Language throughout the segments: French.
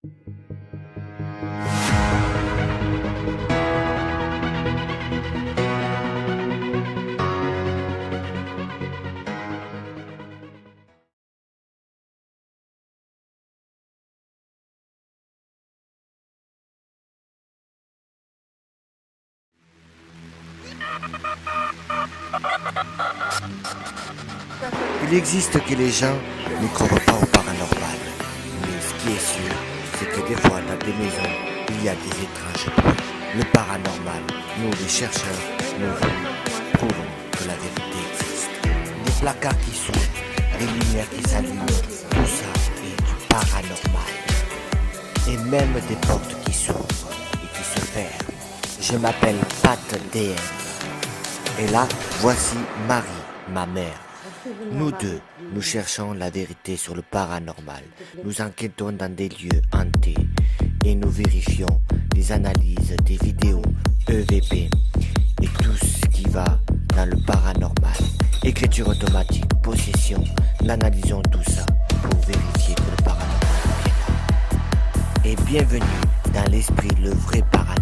Il existe que les gens ne croient pas au paranormal. Mais ce qui est sûr, c'est que des fois dans des maisons, il y a des étranges bruits. Le paranormal, nous les chercheurs, nous prouvons que la vérité existe. Des placards qui s'ouvrent, des lumières qui s'allument, tout ça est du paranormal. Et même des portes qui s'ouvrent et qui se ferment. Je m'appelle Pat DM. Et là, voici Marie, ma mère. Nous deux, nous cherchons la vérité sur le paranormal. Nous enquêtons dans des lieux hantés et nous vérifions les analyses des vidéos EVP et tout ce qui va dans le paranormal. Écriture automatique, possession, nous analysons tout ça pour vérifier que le paranormal est là. Et bienvenue dans l'esprit, le vrai paranormal.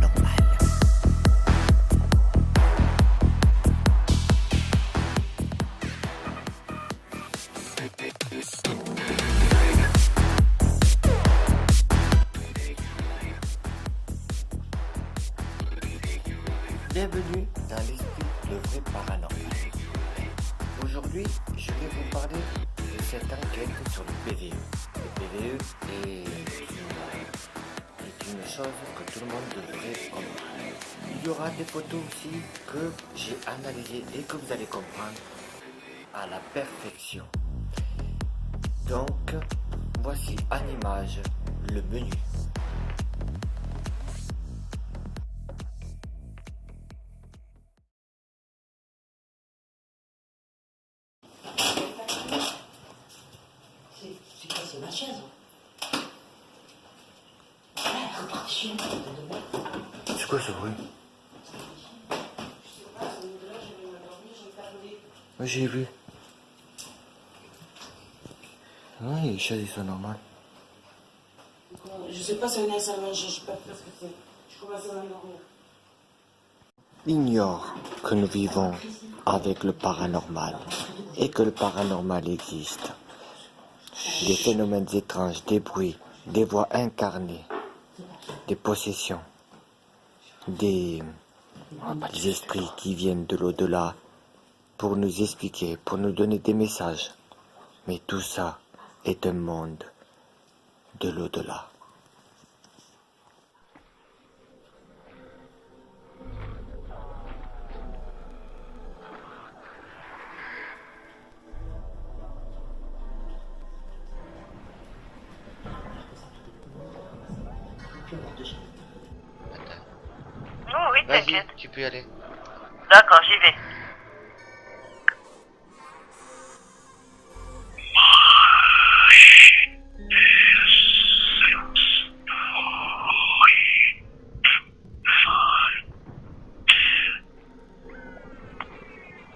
Bienvenue dans l'esprit, le vrai paranormal. Aujourd'hui, je vais vous parler de cette enquête sur le PVE. Le PVE est une chose que tout le monde devrait comprendre. Il y aura des photos aussi que j'ai analysées et que vous allez comprendre à la perfection. Donc, voici en image le menu. C'est quoi, c'est ma chaise? C'est quoi ce bruit? Oui, j'ai vu. Oui, les chaises, ils sont normales. Je sais pas, c'est un instant, je sais pas ce que c'est. Je commence à m'endormir. Ignore que nous vivons avec le paranormal et que le paranormal existe. Des phénomènes étranges, des bruits, des voix incarnées, des possessions, des esprits qui viennent de l'au-delà pour nous expliquer, pour nous donner des messages. Mais tout ça est un monde de l'au-delà. Oh oui, Vas-y, t'inquiète. tu peux y aller. D'accord, j'y vais.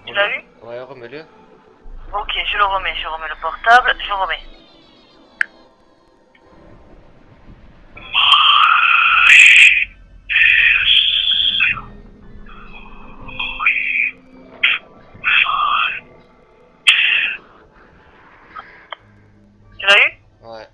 Tu l'as eu? Ouais, remets-le. Ok, je remets le portable, je remets. Tu l'as eu? Ouais.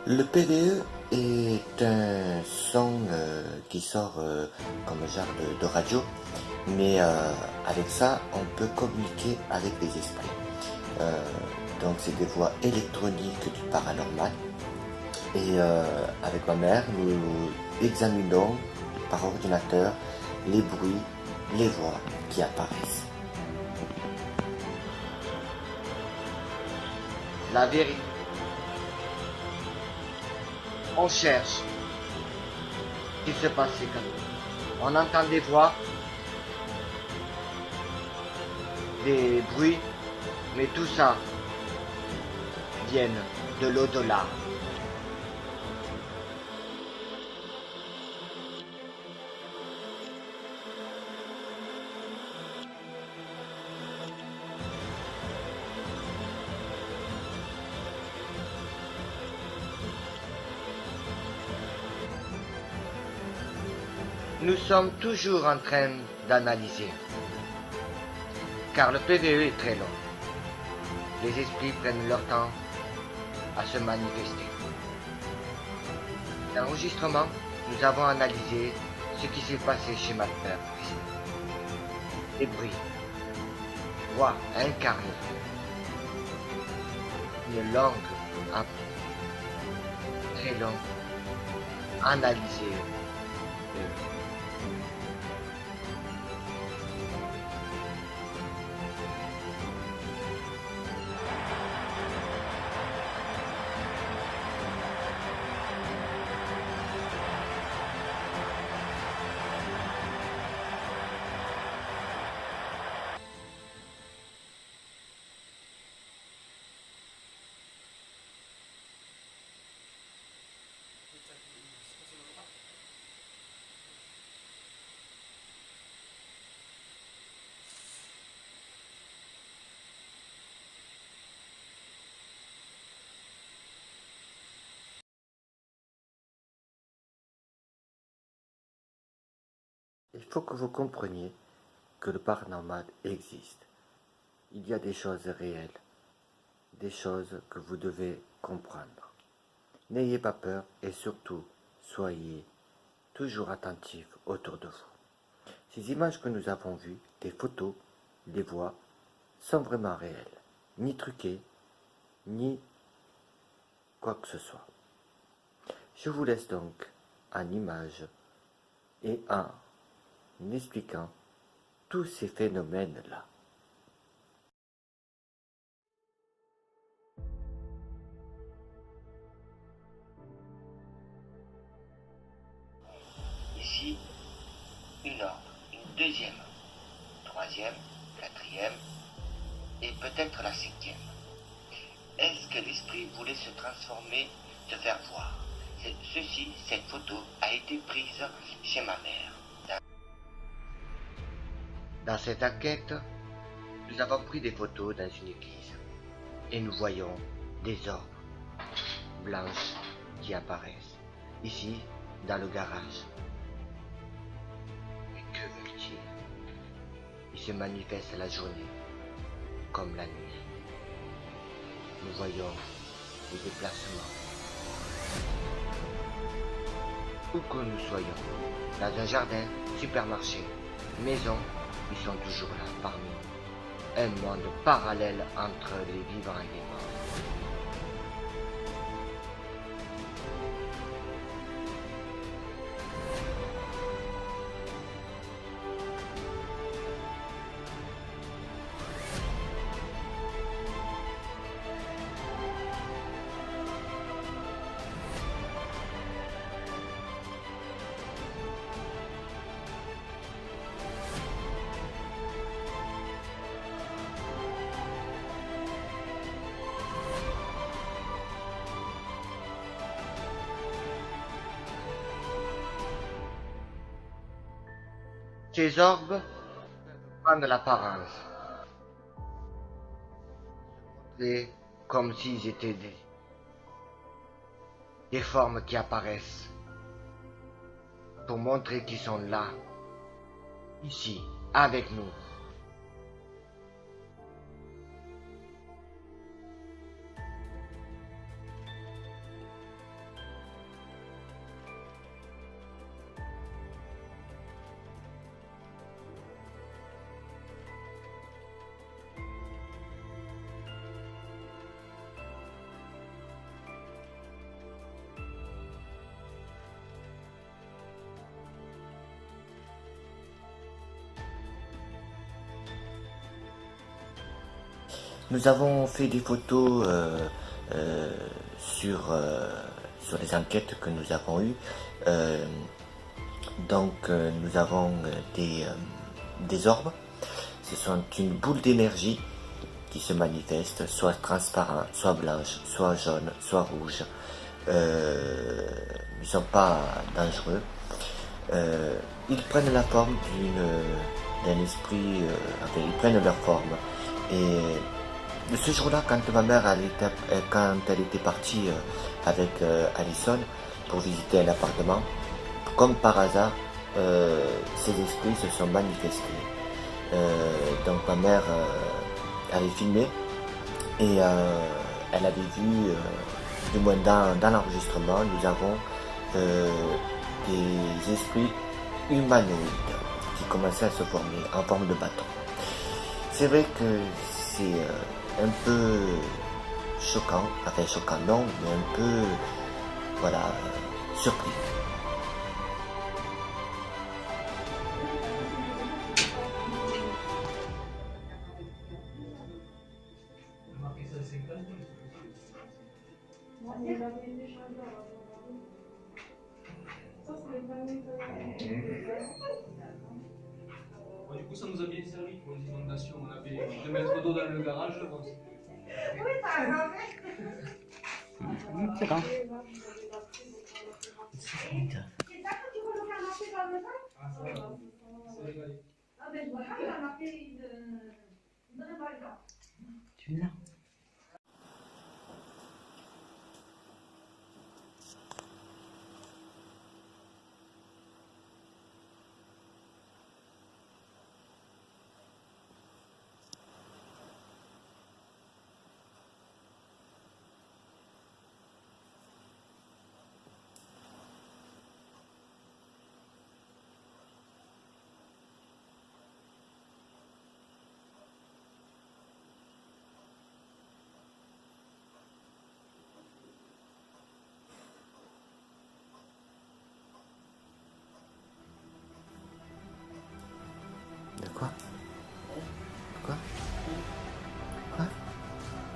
Le PVE est un son qui sort comme un genre de radio, mais avec ça, on peut communiquer avec les esprits. Donc c'est des voix électroniques du paranormal. Et avec ma mère, nous examinons par ordinateur les bruits, les voix qui apparaissent. La vérité. On cherche ce qui s'est passé quand même. On entend des voix, des bruits, mais tout ça vient de l'au-delà. Nous sommes toujours en train d'analyser, car le PVE est très long. Les esprits prennent leur temps à se manifester. L'enregistrement, nous avons analysé ce qui s'est passé chez ma père. Des bruits, voix incarnées, une langue très longue, analysée. Il faut que vous compreniez que le paranormal existe. Il y a des choses réelles, des choses que vous devez comprendre. N'ayez pas peur et surtout, soyez toujours attentifs autour de vous. Ces images que nous avons vues, des photos, des voix, sont vraiment réelles, ni truquées, ni quoi que ce soit. Je vous laisse donc en images et en expliquant tous ces phénomènes-là. Ici, une ordre, une deuxième, troisième, quatrième et peut-être la cinquième. Est-ce que l'esprit voulait se transformer, se faire voir? Cette photo a été prise chez ma mère. Dans cette enquête, nous avons pris des photos dans une église et nous voyons des orbes blanches qui apparaissent ici dans le garage. Mais que veulent-ils? Ils se manifestent la journée comme la nuit. Nous voyons des déplacements. Où que nous soyons, dans un jardin, supermarché, maison, ils sont toujours là parmi nous. Un monde parallèle entre les vivants et les morts. Ces orbes prennent l'apparence. C'est comme s'ils étaient des formes qui apparaissent pour montrer qu'ils sont là, ici, avec nous. Nous avons fait des photos sur les enquêtes que nous avons eues. Donc nous avons des orbes. Ce sont une boule d'énergie qui se manifeste, soit transparent, soit blanche, soit jaune, soit rouge. Ils ne sont pas dangereux. Ils prennent la forme d'un esprit, enfin ils prennent leur forme. Et de ce jour-là, quand ma mère quand elle était partie avec Alison pour visiter un appartement, comme par hasard, ces esprits se sont manifestés. Donc ma mère avait filmé et elle avait vu, du moins dans l'enregistrement, nous avons des esprits humanoïdes qui commençaient à se former en forme de bâton. C'est vrai que c'est un peu choquant, enfin choquant non, mais un peu, voilà, surpris. Bon, du coup, ça nous a bien servi pour les inondations. On avait 2 mètres d'eau dans le garage. Bon, C'est quand c'est régalé. Tu l'as. De quoi? Quoi? Quoi?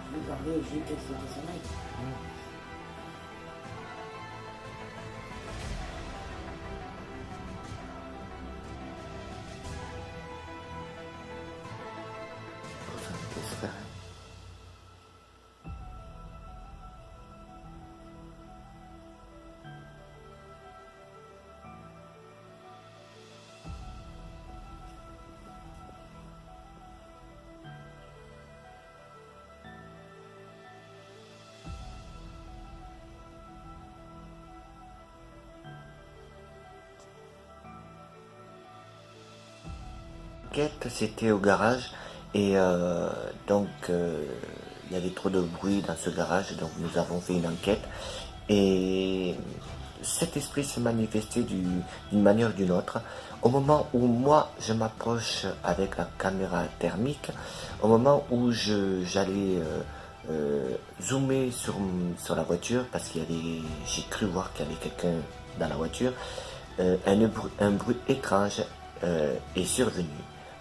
Je vais garder, j'ai qu'elle se sommeil. Qu'est-ce que c'est? C'était au garage et donc il y avait trop de bruit dans ce garage, donc nous avons fait une enquête et cet esprit s'est manifesté d'une manière ou d'une autre. Au moment où moi je m'approche avec la caméra thermique, au moment où j'allais zoomer sur la voiture parce j'ai cru voir qu'il y avait quelqu'un dans la voiture, un bruit étrange est survenu.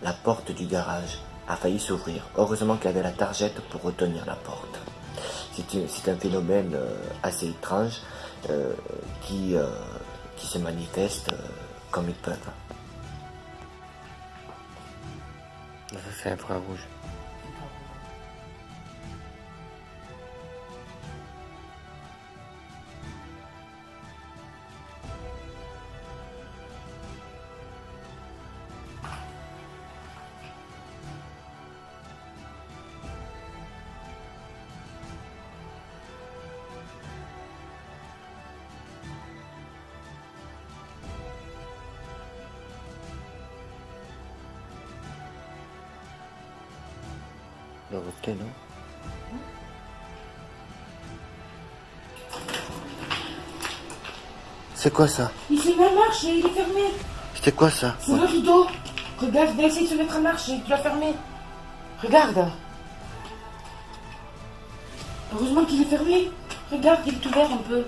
La porte du garage a failli s'ouvrir. Heureusement qu'il y avait la targette pour retenir la porte. C'est un phénomène assez étrange qui se manifeste comme ils peuvent. Ça c'est un frein rouge. Le reflet, non? C'est quoi ça? Il s'est mis à marcher, il est fermé. C'était quoi ça? C'est le rideau. Regarde, il a essayé de se mettre à marcher, tu l'as fermé. Regarde. Heureusement qu'il est fermé. Regarde, il est ouvert un peu.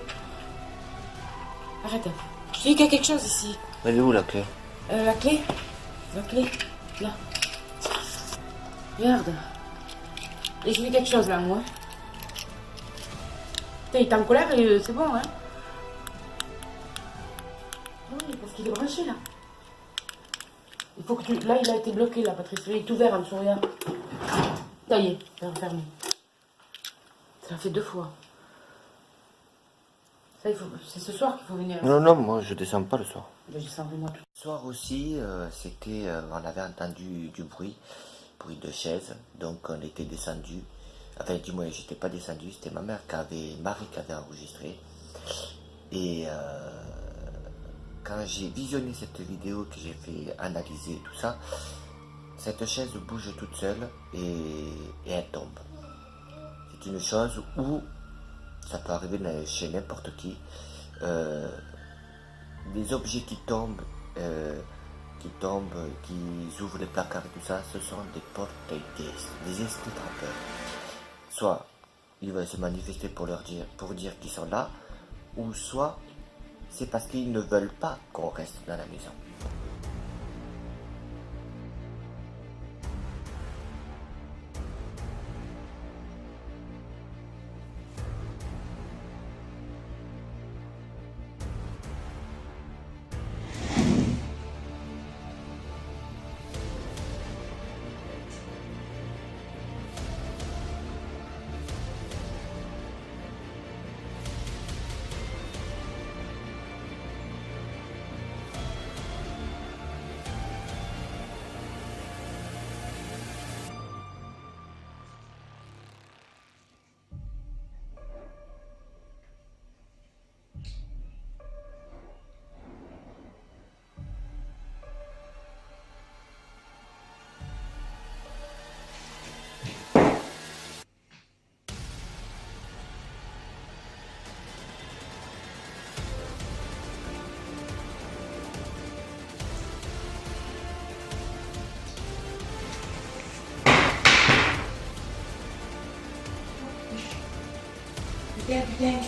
Arrête. Je te dis qu'il y a quelque chose ici. Elle est où la clé? La clé. La clé. Là. Regarde. Et je mets quelque chose là, moi. Putain, il est en colère et c'est bon, hein. Oui. parce qu'il est branché là. Il faut que tu... Là, il a été bloqué là, Patrice. Il est ouvert en dessous, regarde. Ça y est, c'est refermé. Ça l'a fait 2 fois. Ça, il faut... C'est ce soir qu'il faut venir. Non, non, moi je descends pas le soir. Ben, je descendrai moi tout. Le soir aussi, c'était, on avait entendu du bruit de chaise, donc on était descendu. Enfin, du moins, j'étais pas descendu, c'était ma mère Marie qui avait enregistré. Et quand j'ai visionné cette vidéo, que j'ai fait analyser tout ça, cette chaise bouge toute seule et elle tombe. C'est une chose où ça peut arriver chez n'importe qui. Les objets qui tombent, qui ouvrent les placards et tout ça, ce sont des portes des esprits trappeurs. Soit ils veulent se manifester pour dire qu'ils sont là, ou soit c'est parce qu'ils ne veulent pas qu'on reste dans la maison. Putain.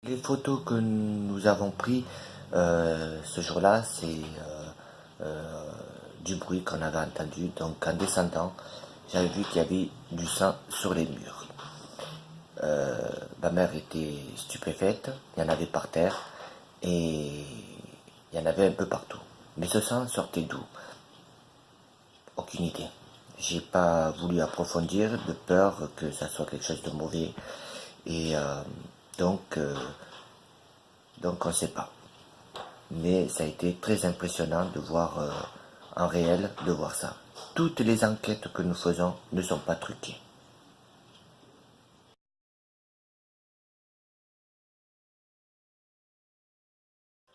Les photos que nous avons prises ce jour-là, c'est du bruit qu'on avait entendu. Donc en descendant, j'avais vu qu'il y avait du sang sur les murs. Ma mère était stupéfaite, il y en avait par terre et il y en avait un peu partout. Mais ce sang sortait d'où? Aucune idée. J'ai pas voulu approfondir de peur que ça soit quelque chose de mauvais et donc on ne sait pas. Mais ça a été très impressionnant de voir en réel, de voir ça. Toutes les enquêtes que nous faisons ne sont pas truquées.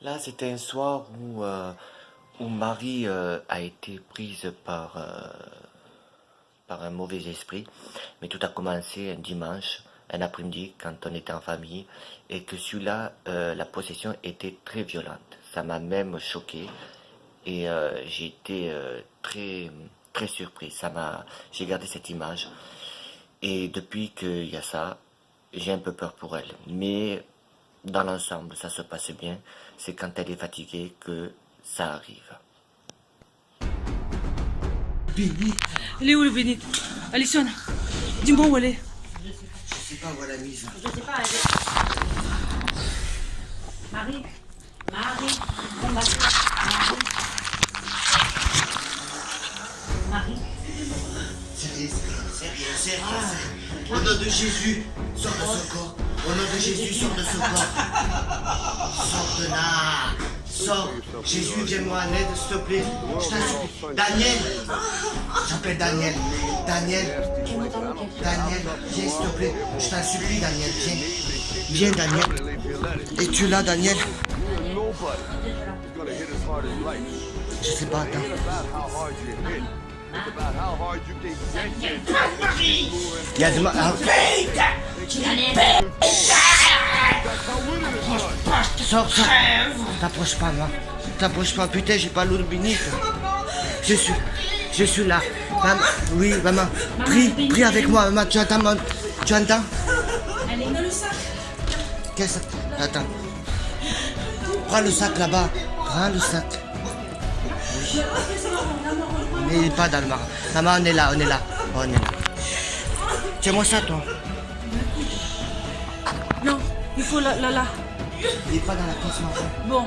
Là, c'était un soir où Marie a été prise par un mauvais esprit. Mais tout a commencé un dimanche, un après-midi, quand on était en famille. Et que celui-là, la possession était très violente. Ça m'a même choqué. Et j'ai été très, très surpris. J'ai gardé cette image. Et depuis qu'il y a ça, j'ai un peu peur pour elle. Mais dans l'ensemble, ça se passe bien. C'est quand elle est fatiguée que ça arrive. Bénite. Elle est où le Bénite? Alison, dis-moi où elle est. Je sais pas où elle a mise. Je sais pas, elle est... Marie, bon, Marie. Sérieux. Au nom de Jésus, sors de ce corps. Au nom de Jésus, sors de ce corps. Sors de là. Sors. Jésus, viens-moi en aide, s'il te plaît. Je t'en supplie. Daniel. Je t'appelle Daniel. Daniel. Daniel, viens, s'il te plaît. Je t'en supplie, Daniel. Viens. Viens, Daniel. Es-tu là, Daniel? Je sais pas, attends. Il y a de ma... Sors, sors. T'approche pas, moi. T'approche pas, putain, j'ai pas l'eau de bénite. Je suis là. Maman, oui, maman. Prie avec moi, maman. Tu entends, maman? Tu entends? Qu'est-ce que... Attends. Prends le sac là-bas. Prends le sac. Oui. Mais il n'est pas dans le marin. Maman, on est là. On est là. Tiens-moi ça, toi. Non, il faut là. Il n'est pas dans la pièce, maman. Bon.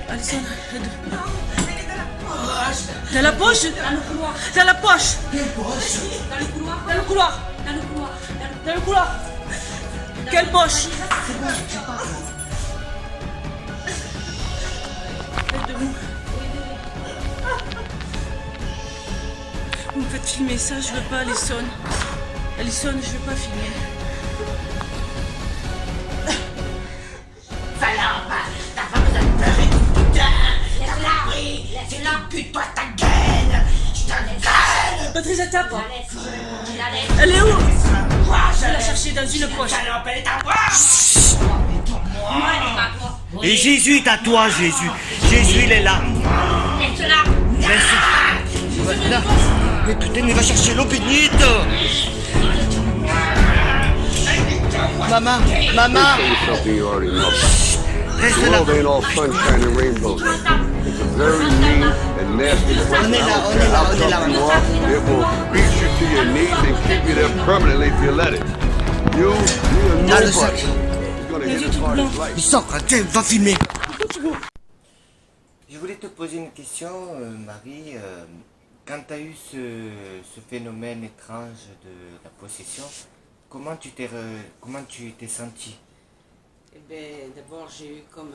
Alison, aide. Dans la poche. Dans la poche. Dans le couloir. Dans le couloir. Quelle poche? Aide-nous. Vous me faites filmer ça, je veux pas, Alison. Alison, je veux pas filmer. Patrice, elle tape. Elle est où? Je vais la chercher dans une poche. Et Jésus est à toi, Jésus. Jésus, il est là. Laisse. Là. Mais putain, il va chercher l'eau bénite. Maman. Something you already know. Reste The là. world ain't all sunshine and rainbows. It's a very mean and nasty place. On est là. It will beat you to your knees and keep you there permanently if you let it. You Dans are le sac. nobody. He's gonna hit as hard as life. Il sort, tiens, va filmer. Je voulais te poser une question, Marie. Quand tu as eu ce phénomène étrange de la possession, comment tu t'es sentie? Eh ben, d'abord, j'ai eu comme...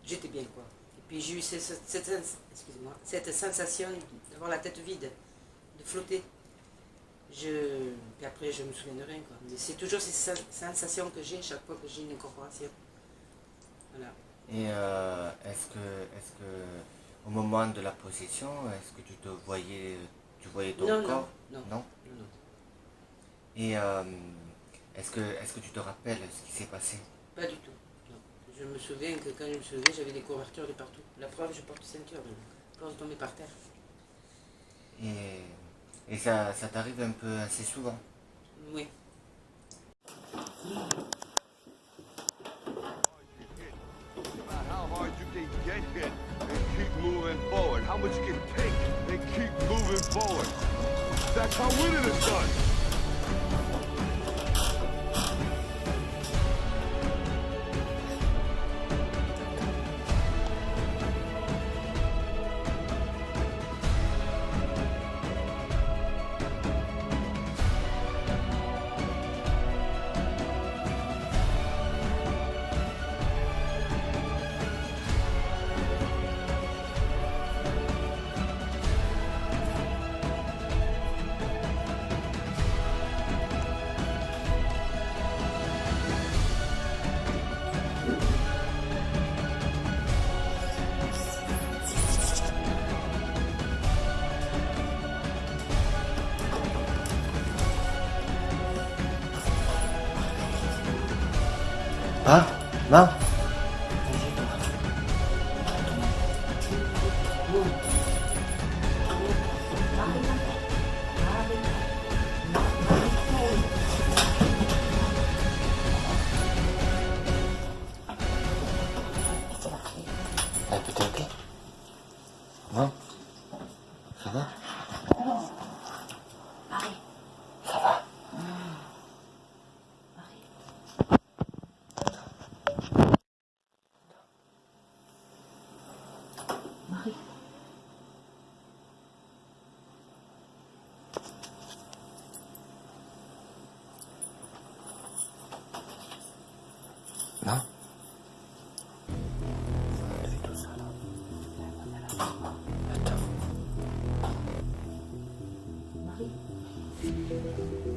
j'étais bien, quoi. Et puis j'ai eu cette sensation d'avoir la tête vide, de flotter. Puis après, je me souviens de rien, quoi. Mais c'est toujours cette sensation que j'ai chaque fois que j'ai une incorporation. Voilà. Et est-ce que au moment de la possession, est-ce que tu voyais ton corps? Non. Et est-ce que tu te rappelles ce qui s'est passé? Pas du tout. Non. Je me souviens que quand je me suis levée, j'avais des couvertures de partout. La preuve, je porte ceinture, donc. Quand je tombais par terre. Et ça t'arrive un peu assez souvent? Oui. How hard you can get hit and keep moving forward. How much you can take and keep moving forward. That's how winning is done. Hein? Non?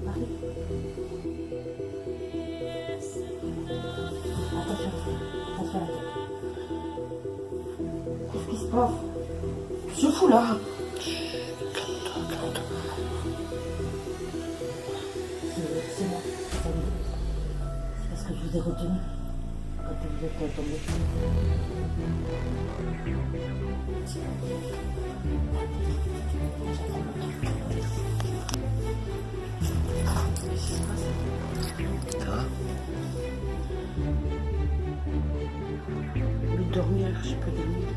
Marie. Attention, attention à la tête. Qu'est-ce qui se passe? Je fous là. C'est moi. C'est parce que je vous ai retenu quand vous êtes tombé. Ça va? Lui dormir, je peux dormir.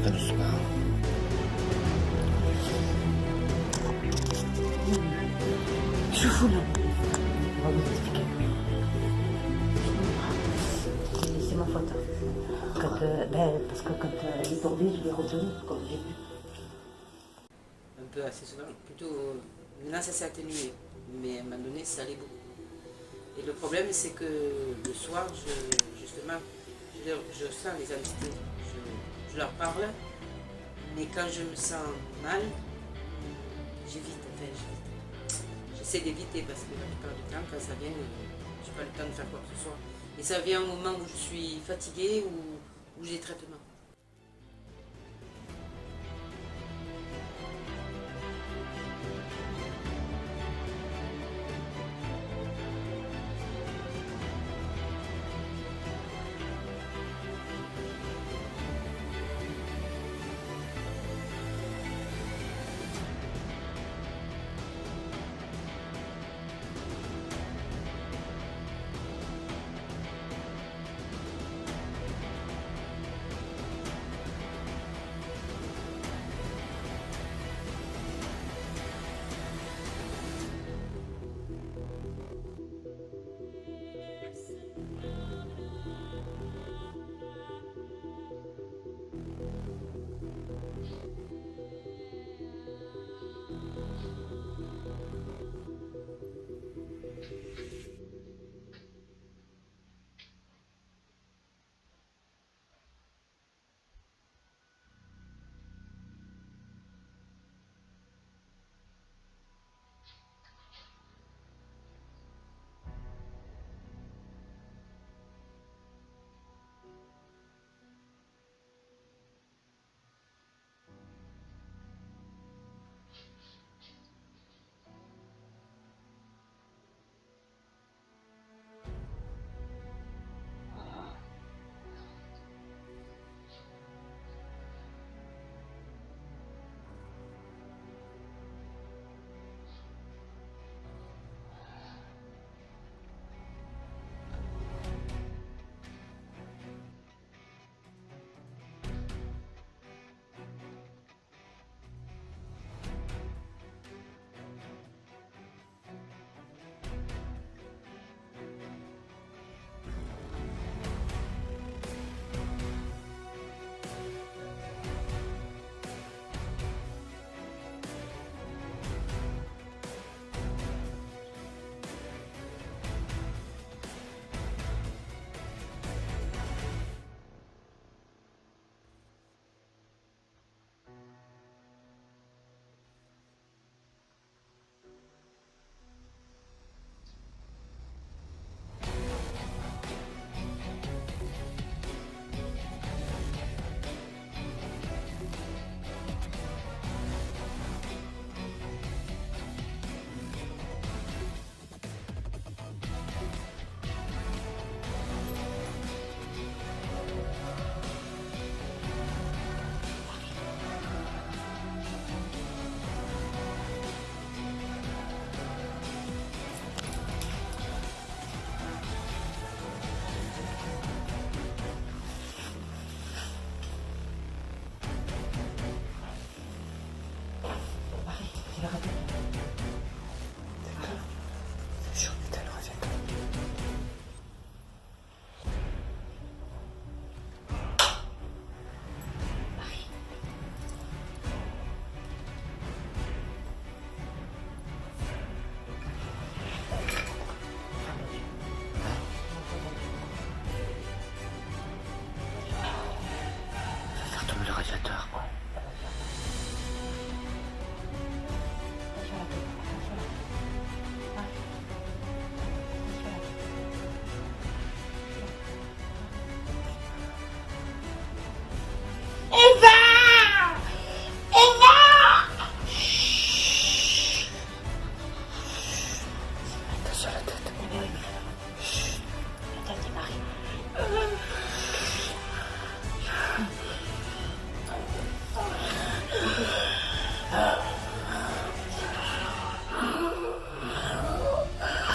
Pas doucement. Je fous là. On va vous expliquer. C'est ma faute. Parce que quand il est tombé, je l'ai retenu, comme j'ai vu. Un peu assez souvent. Plutôt, maintenant ça s'est atténué, mais à un moment donné ça allait beaucoup. Et le problème c'est que le soir, justement, je sens les entités. Je leur parle, mais quand je me sens mal, j'évite. J'essaie d'éviter parce que la plupart du temps, quand ça vient, je n'ai pas le temps de faire quoi que ce soit. Et ça vient au moment où je suis fatiguée ou j'ai des traitements.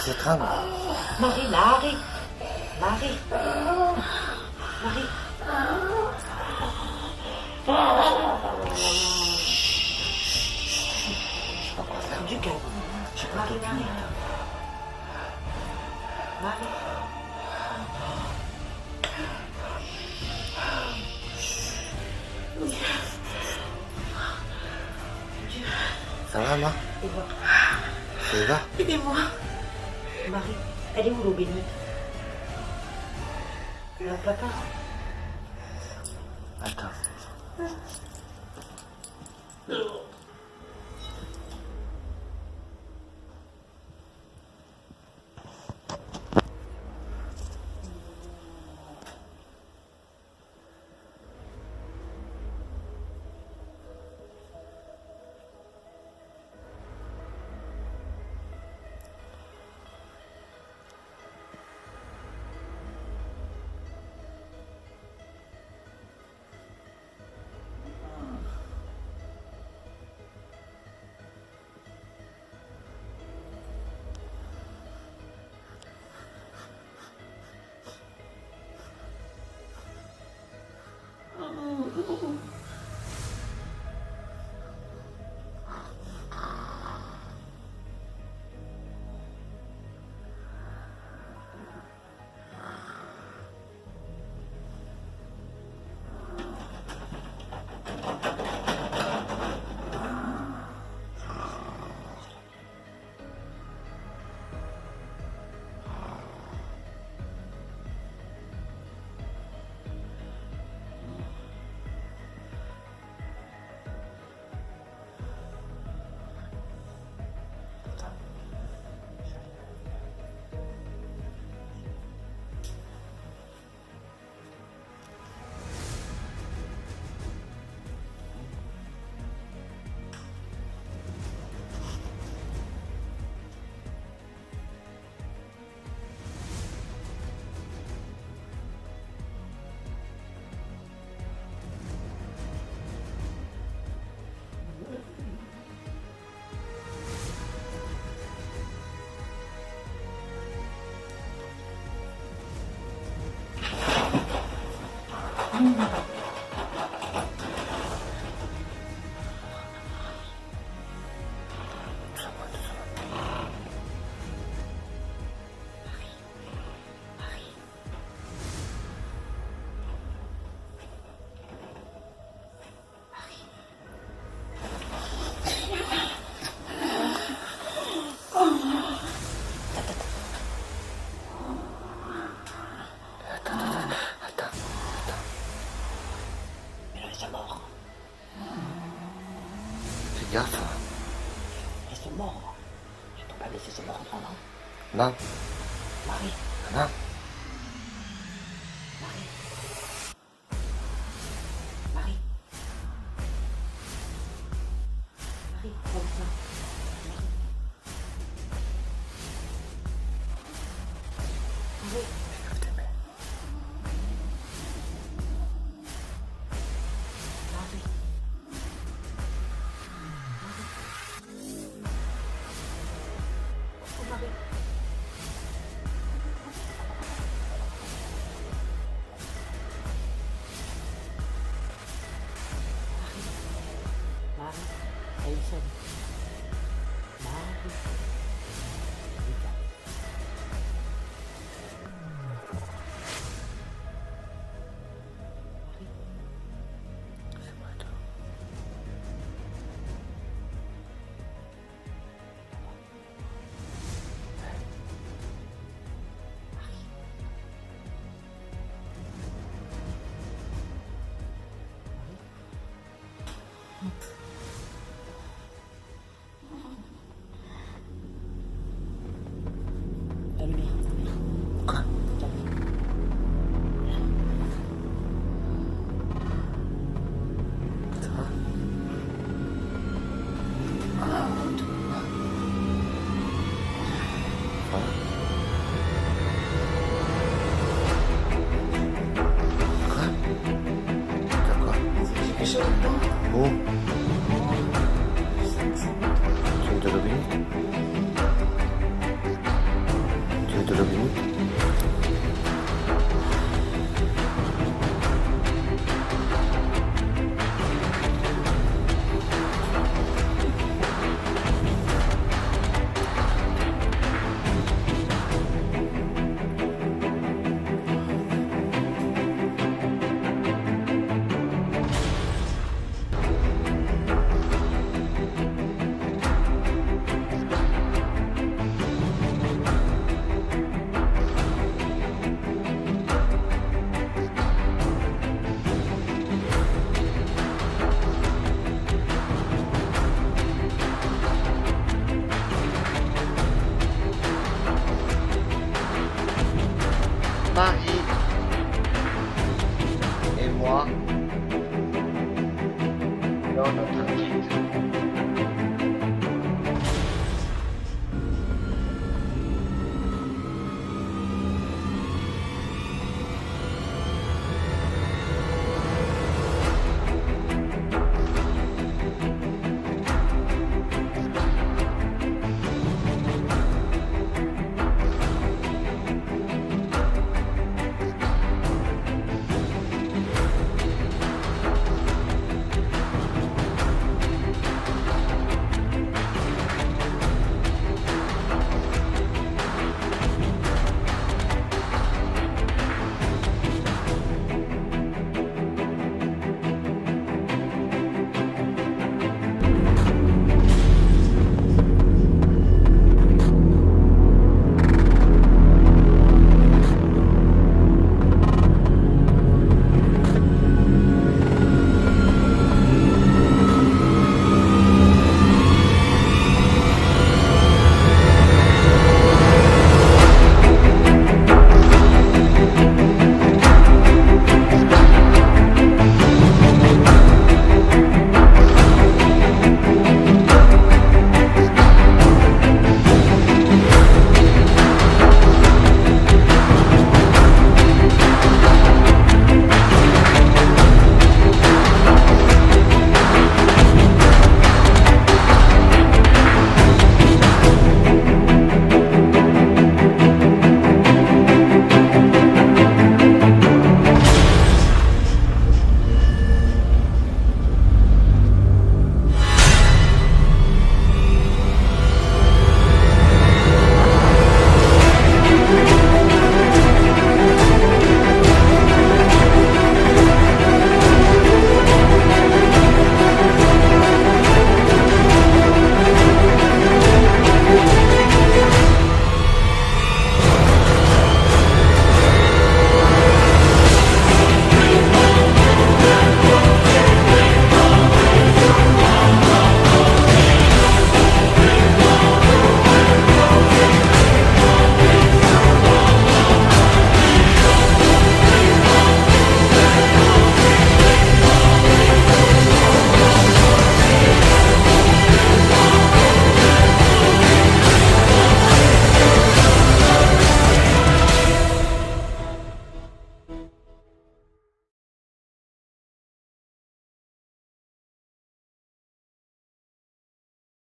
s'étreindre. Marie, Marie. Marie. Marie. Du calme. Marie, Marie. Marie. Ça va, ma? Et moi. Ça va? Aidez-moi. Marie, elle est où l'eau bénite? Dans le placard. Attends. Fais gaffe. Ils sont morts. Je ne peux pas laisser ces morts entendre. Non. Marie. Non. Marie. Marie. Marie, comme ça. Marie. Marie. Elle est seule. Marie. La lumière. Quoi? Ça va? Quelque chose dedans. Où? C'est de l'eau bénite.